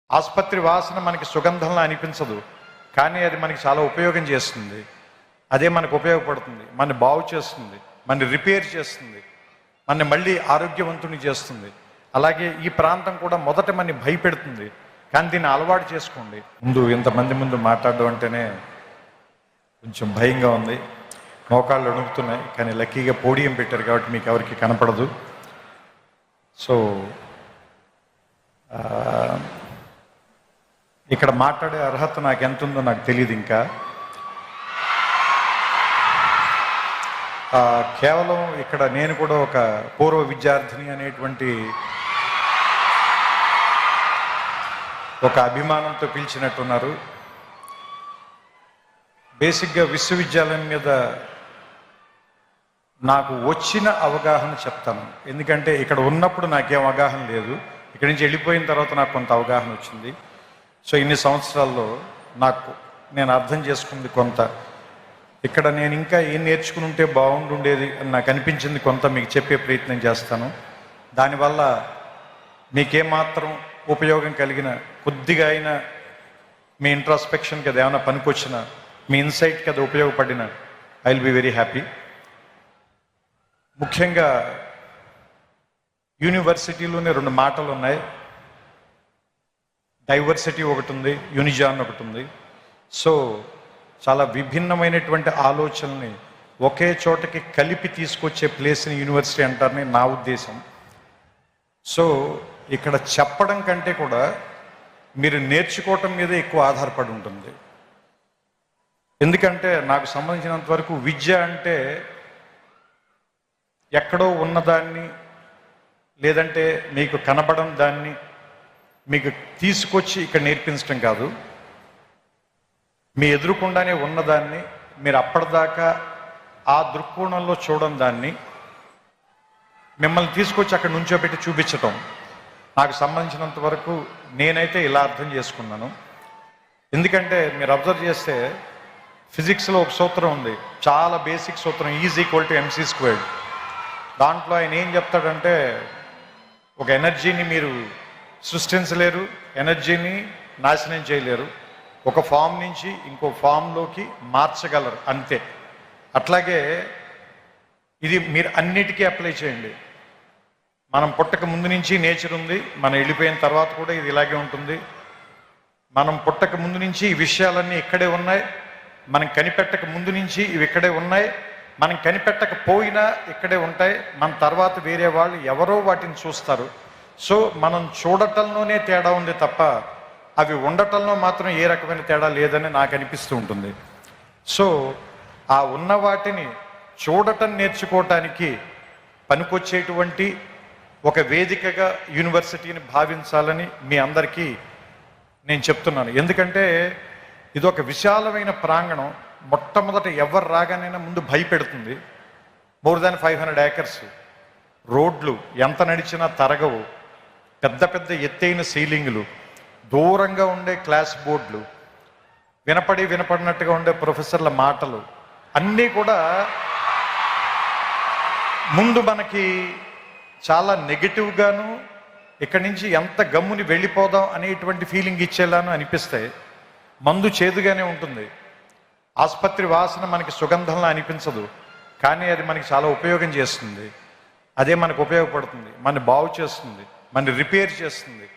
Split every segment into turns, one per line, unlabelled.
ఆసుపత్రి వాసన మనకి సుగంధంలా అనిపించదు, కానీ అది మనకి చాలా ఉపయోగం చేస్తుంది. అదే మనకు ఉపయోగపడుతుంది, మనని బాగు చేస్తుంది, మనని రిపేర్ చేస్తుంది, మనని మళ్ళీ ఆరోగ్యవంతుని చేస్తుంది. అలాగే ఈ ప్రాంతం కూడా మొదట మనని భయపెడుతుంది, కానీ దీన్ని అలవాటు చేసుకోండి. ముందు ఇంతమంది ముందు మాట్లాడడం అంటేనే కొంచెం భయంగా ఉంది, మోకాళ్ళు అణుగుతున్నాయి. కానీ లక్కీగా పోడియం పెట్టారు కాబట్టి మీకు ఎవరికి కనపడదు. సో ఇక్కడ మాట్లాడే అర్హత నాకు ఎంత ఉందో నాకు తెలియదు. ఇంకా కేవలం ఇక్కడ నేను కూడా ఒక పూర్వ విద్యార్థిని అనేటువంటి ఒక అభిమానంతో పిలిచినట్టున్నారు. బేసిక్గా విశ్వవిద్యాలయం మీద నాకు వచ్చిన అవగాహన చెప్తాను. ఎందుకంటే ఇక్కడ ఉన్నప్పుడు నాకేం అవగాహన లేదు, ఇక్కడి నుంచి వెళ్ళిపోయిన తర్వాత నాకు కొంత అవగాహన వచ్చింది. సో ఇన్ని సంవత్సరాల్లో నేను అర్థం చేసుకుంది కొంత. ఇక్కడ నేను ఇంకా ఏం నేర్చుకుని ఉంటే బాగుండుండేది అని నాకు అనిపించింది కొంత మీకు చెప్పే ప్రయత్నం చేస్తాను. దానివల్ల మీకేమాత్రం ఉపయోగం కలిగిన, కొద్దిగా అయినా మీ ఇంట్రాస్పెక్షన్కి అది ఏమైనా పనికొచ్చిన, మీ ఇన్సైట్కి అది ఉపయోగపడిన, I will be very happy. ముఖ్యంగా యూనివర్సిటీలోనే 2 మాటలు ఉన్నాయి. డైవర్సిటీ ఒకటి ఉంది, యూనిజాన్ ఒకటి ఉంది. సో చాలా విభిన్నమైనటువంటి ఆలోచనల్ని ఒకే చోటకి కలిపి తీసుకొచ్చే ప్లేస్ని యూనివర్సిటీ అంటారని నా ఉద్దేశం. సో ఇక్కడ చెప్పడం కంటే కూడా మీరు నేర్చుకోవటం మీద ఎక్కువ ఆధారపడి ఉంటుంది. ఎందుకంటే నాకు సంబంధించినంత వరకు విద్య అంటే ఎక్కడో ఉన్నదాన్ని, లేదంటే మీకు కనబడం దాన్ని మీకు తీసుకొచ్చి ఇక్కడ నేర్పించడం కాదు. మీ ఎదురుకుండానే ఉన్నదాన్ని మీరు అప్పటిదాకా ఆ దృక్కోణంలో చూడడం, దాన్ని మిమ్మల్ని తీసుకొచ్చి అక్కడ నుంచోబెట్టి చూపించటం. నాకు సంబంధించినంత వరకు నేనైతే ఇలా అర్థం చేసుకున్నాను. ఎందుకంటే మీరు అబ్జర్వ్ చేస్తే ఫిజిక్స్లో ఒక సూత్రం ఉంది, చాలా బేసిక్ సూత్రం, E=mc². దాంట్లో ఆయన ఏం చెప్తాడంటే, ఒక ఎనర్జీని మీరు సృష్టించలేరు, ఎనర్జీని నాశనం చేయలేరు, ఒక ఫామ్ నుంచి ఇంకో ఫామ్లోకి మార్చగలరు, అంతే. అట్లాగే ఇది మీరు అన్నిటికీ అప్లై చేయండి. మనం పుట్టక ముందు నుంచి నేచర్ ఉంది, మనం వెళ్ళిపోయిన తర్వాత కూడా ఇది ఇలాగే ఉంటుంది. మనం పుట్టక ముందు నుంచి ఈ విషయాలన్నీ ఇక్కడే ఉన్నాయి, మనం కనిపెట్టక ముందు నుంచి ఇవి ఇక్కడే ఉన్నాయి, మనం కనిపెట్టకపోయినా ఇక్కడే ఉంటాయి. మన తర్వాత వేరే వాళ్ళు ఎవరో వాటిని చూస్తారు. సో మనం చూడటంలోనే తేడా ఉంది తప్ప అవి ఉండటంలో మాత్రం ఏ రకమైన తేడా లేదని నాకు అనిపిస్తూ ఉంటుంది. సో ఆ ఉన్న వాటిని చూడటం నేర్చుకోవటానికి పనికొచ్చేటువంటి ఒక వేదికగా యూనివర్సిటీని భావించాలని మీ అందరికీ నేను చెప్తున్నాను. ఎందుకంటే ఇది ఒక విశాలమైన ప్రాంగణం. మొట్టమొదట ఎవరు రాగానైనా ముందు భయపెడుతుంది. మోర్ దాన్ 500 acres, రోడ్లు ఎంత నడిచినా తరగవు, పెద్ద పెద్ద ఎత్తైన సీలింగులు, దూరంగా ఉండే క్లాస్ బోర్డులు, వినపడినట్టుగా ఉండే ప్రొఫెసర్ల మాటలు, అన్నీ కూడా ముందు మనకి చాలా నెగిటివ్గాను, ఇక్కడి నుంచి ఎంత గమ్ముని వెళ్ళిపోదాం అనేటువంటి ఫీలింగ్ ఇచ్చేలాను అనిపిస్తాయి. మందు చేదుగానే ఉంటుంది, ఆసుపత్రి వాసన మనకి సుగంధంలా అనిపించదు, కానీ అది మనకి చాలా ఉపయోగం చేస్తుంది. అదే మనకు ఉపయోగపడుతుంది, మనని బాగు చేస్తుంది, మనని రిపేర్ చేస్తుంది,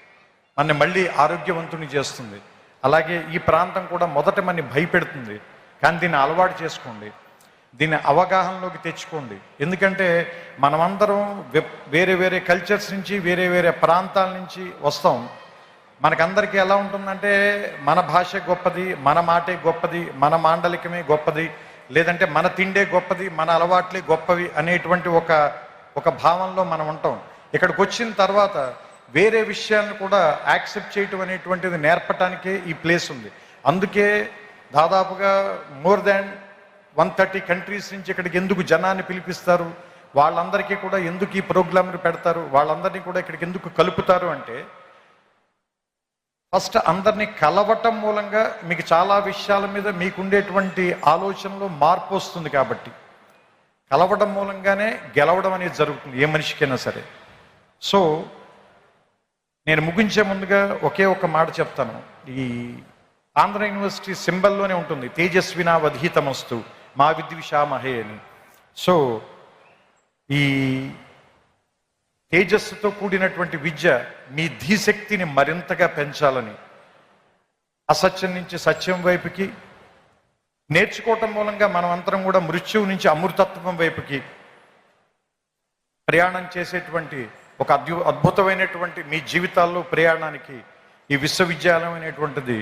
మనని మళ్ళీ ఆరోగ్యవంతుని చేస్తుంది. అలాగే ఈ ప్రాంతం కూడా మొదట మనని భయపెడుతుంది, కానీ దీన్ని అలవాటు చేసుకోండి, దీన్ని అవగాహనలోకి తెచ్చుకోండి. ఎందుకంటే మనమందరం వేరే వేరే కల్చర్స్ నుంచి, వేరే వేరే ప్రాంతాల నుంచి వస్తాం. మనకందరికీ ఎలా ఉంటుందంటే మన భాష గొప్పది, మన మాటే గొప్పది, మన మాండలికమే గొప్పది, లేదంటే మన తిండే గొప్పది, మన అలవాట్లే గొప్పవి అనేటువంటి ఒక భావంలో మనం ఉంటాం. ఇక్కడికి వచ్చిన తర్వాత వేరే విషయాలను కూడా యాక్సెప్ట్ చేయటం అనేటువంటిది నేర్పటానికే ఈ ప్లేస్ ఉంది. అందుకే దాదాపుగా మోర్ దాన్ 130 కంట్రీస్ నుంచి ఇక్కడికి ఎందుకు జనాన్ని పిలిపిస్తారు, వాళ్ళందరికీ కూడా ఎందుకు ఈ ప్రోగ్రాంలు పెడతారు, వాళ్ళందరినీ కూడా ఇక్కడికి ఎందుకు కలుపుతారు అంటే, ఫస్ట్ అందరినీ కలవటం మూలంగా మీకు చాలా విషయాల మీద మీకుండేటువంటి ఆలోచనలో మార్పు వస్తుంది. కాబట్టి కలవడం మూలంగానే గెలవడం అనేది జరుగుతుంది ఏ మనిషికైనా సరే. సో నేను ముగించే ముందుగా ఒకే ఒక మాట చెప్తాను. ఈ ఆంధ్ర యూనివర్సిటీ సింబల్లోనే ఉంటుంది, తేజస్వినా వధీతమస్తు మా విద్విషామహే అని. సో ఈ తేజస్సుతో కూడినటువంటి విద్య మీ ధీశక్తిని మరింతగా పెంచాలని, అసత్యం నుంచి సత్యం వైపుకి నేర్చుకోవటం మూలంగా మనం అందరం కూడా మృత్యువు నుంచి అమృతత్వం వైపుకి ప్రయాణం చేసేటువంటి ఒక అద్భుతమైనటువంటి మీ జీవితాల్లో ప్రయాణానికి ఈ విశ్వవిద్యాలయం అనేటువంటిది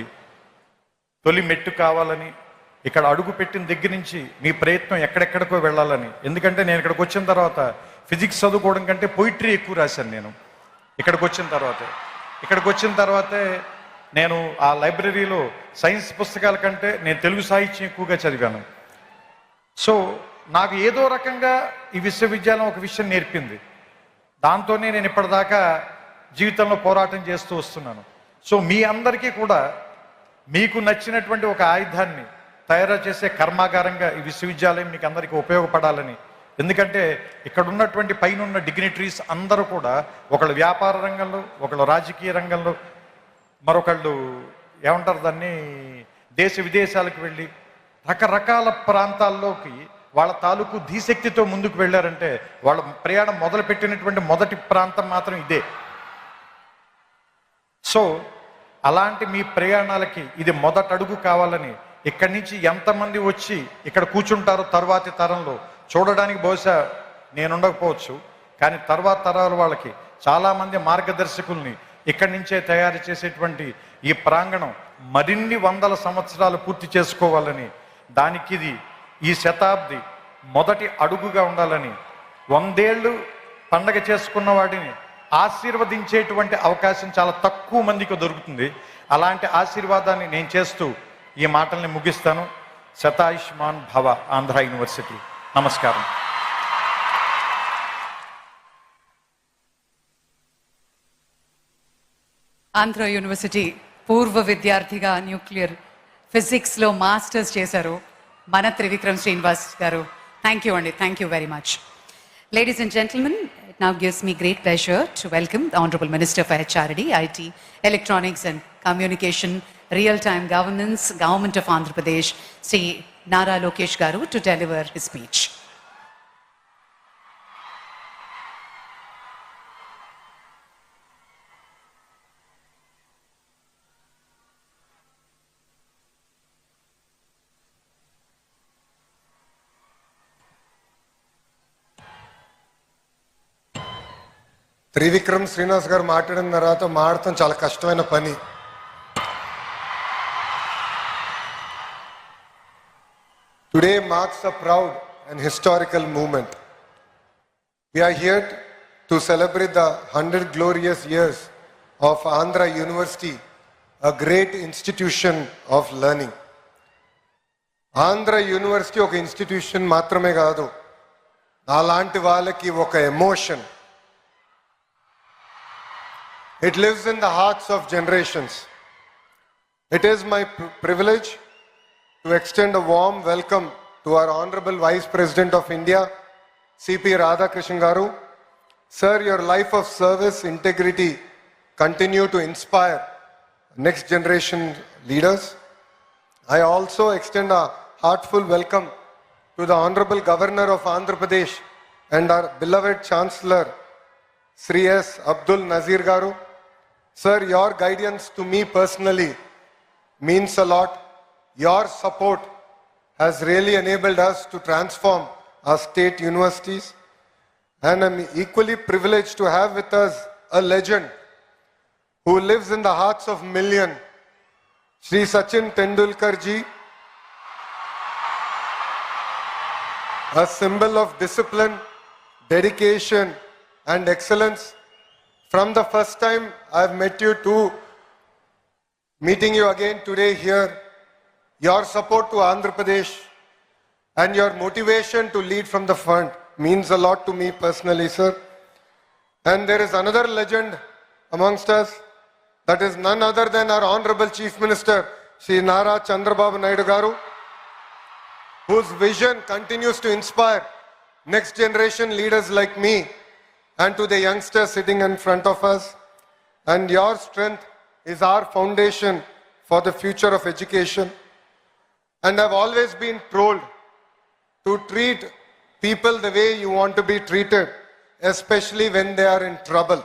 తొలి మెట్టు కావాలని, ఇక్కడ అడుగు పెట్టిన దగ్గర నుంచి మీ ప్రయత్నం ఎక్కడెక్కడికో వెళ్ళాలని. ఎందుకంటే నేను ఇక్కడికి వచ్చిన తర్వాత ఫిజిక్స్ చదువుకోవడం కంటే పొయిట్రీ ఎక్కువ రాశాను. నేను ఇక్కడికి వచ్చిన తర్వాతే నేను ఆ లైబ్రరీలో సైన్స్ పుస్తకాల కంటే నేను తెలుగు సాహిత్యం ఎక్కువగా చదివాను. సో నాకు ఏదో రకంగా ఈ విశ్వవిద్యాలయం ఒక విషయం నేర్పింది. దాంతోనే నేను ఇప్పటిదాకా జీవితంలో పోరాటం చేస్తూ వస్తున్నాను. సో మీ అందరికీ కూడా మీకు నచ్చినటువంటి ఒక ఆయుధాన్ని తయారు చేసే కర్మాగారంగా ఈ విశ్వవిద్యాలయం మీకు అందరికీ ఉపయోగపడాలని. ఎందుకంటే ఇక్కడ ఉన్నటువంటి పైన ఉన్న డిగ్నిటరీస్ అందరూ కూడా ఒకళ్ళు వ్యాపార రంగంలో, ఒకళ్ళు రాజకీయ రంగంలో, మరొకళ్ళు ఏమంటారు దాన్ని దేశ విదేశాలకు వెళ్ళి రకరకాల ప్రాంతాల్లోకి వాళ్ళ తాలూకు ధీశక్తితో ముందుకు వెళ్ళారంటే వాళ్ళ ప్రయాణం మొదలుపెట్టినటువంటి మొదటి ప్రాంతం మాత్రం ఇదే. సో అలాంటి మీ ప్రయాణాలకి ఇది మొదటి అడుగు కావాలని, ఇక్కడి నుంచి ఎంతమంది వచ్చి ఇక్కడ కూర్చుంటారో తర్వాతి తరంలో చూడడానికి బహుశా నేను ఉండకపోవచ్చు, కానీ తర్వాత తరాల వాళ్ళకి చాలామంది మార్గదర్శకుల్ని ఇక్కడి నుంచే తయారు చేసేటువంటి ఈ ప్రాంగణం మరిన్ని వందల సంవత్సరాలు పూర్తి చేసుకోవాలని, దానికి ఇది ఈ శతాబ్ది మొదటి అడుగుగా ఉండాలని, 100 ఏళ్ళు పండగ చేసుకున్న వాడిని ఆశీర్వదించేటువంటి అవకాశం చాలా తక్కువ మందికి దొరుకుతుంది. అలాంటి ఆశీర్వాదాన్ని నేను చేస్తూ ఈ మాటల్ని ముగిస్తాను. శతాయుష్మాన్ భవ ఆంధ్ర యూనివర్సిటీ. నమస్కారం.
ఆంధ్ర యూనివర్సిటీ పూర్వ విద్యార్థిగా న్యూక్లియర్ ఫిజిక్స్లో మాస్టర్స్ చేశారు మన త్రివిక్రమ్ శ్రీనివాస్ గారు. థ్యాంక్ యూ అండి, thank you very much. Ladies and gentlemen, it now gives me great pleasure to welcome the Honorable Minister for HRD, IT, Electronics and Communication, Real-Time Governance, Government of Andhra Pradesh, Sri Nara Lokesh Garu, to deliver his speech.
Trivikram Srinivas గారు మాట్లాడిన తర్వాత మాడటం చాలా కష్టమైన పని. Today marks a proud and historical moment. We are here to celebrate the 100 glorious years of Andhra University, a great institution of learning. Andhra University ఒక institution మాత్రమే కాదు, అలాంటి వాళ్ళకి ఒక emotion. It lives in the hearts of generations. It is my privilege to extend a warm welcome to our Honorable Vice President of India, C.P. Radhakrishnan Garu. Sir, your life of service, integrity continue to inspire next generation leaders. I also extend a heartfelt welcome to the Honorable Governor of Andhra Pradesh and our beloved Chancellor, Sri S. Abdul Nazir Garu. Sir, your guidance to me personally means a lot. Your support has really enabled us to transform our state universities. And I'm equally privileged to have with us a legend who lives in the hearts of millions, Sri Sachin Tendulkar ji, a symbol of discipline, dedication and excellence. From the first time I've met you to meeting you again today here, your support to Andhra Pradesh and your motivation to lead from the front means a lot to me personally, sir. And there is another legend amongst us, that is none other than our Honorable Chief Minister, Sri Nara Chandrababu Naidu Garu, whose vision continues to inspire next generation leaders like me and to the youngsters sitting in front of us. and your strength is our foundation for the future of education. And I've always been told to treat people the way you want to be treated, especially when they are in trouble.